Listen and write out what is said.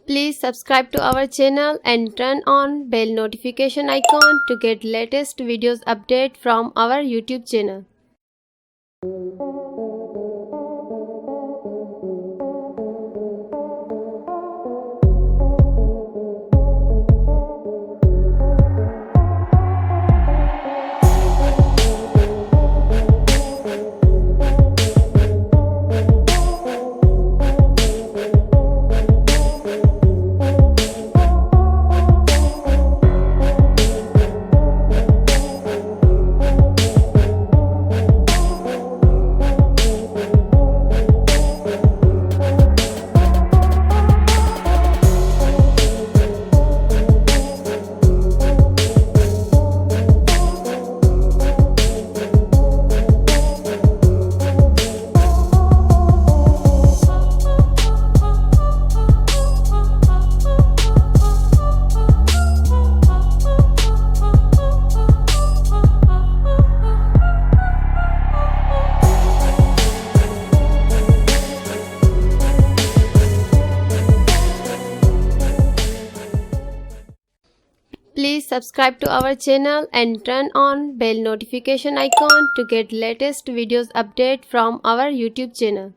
Please subscribe to our channel and turn on bell notification icon to get latest videos update from our YouTube channel. Please subscribe to our channel and turn on bell notification icon to get latest videos update from our YouTube channel. Please subscribe to our channel and turn on bell notification icon to get latest videos update from our YouTube channel. Please subscribe to our channel and turn on bell notification icon to get latest videos update from our YouTube channel.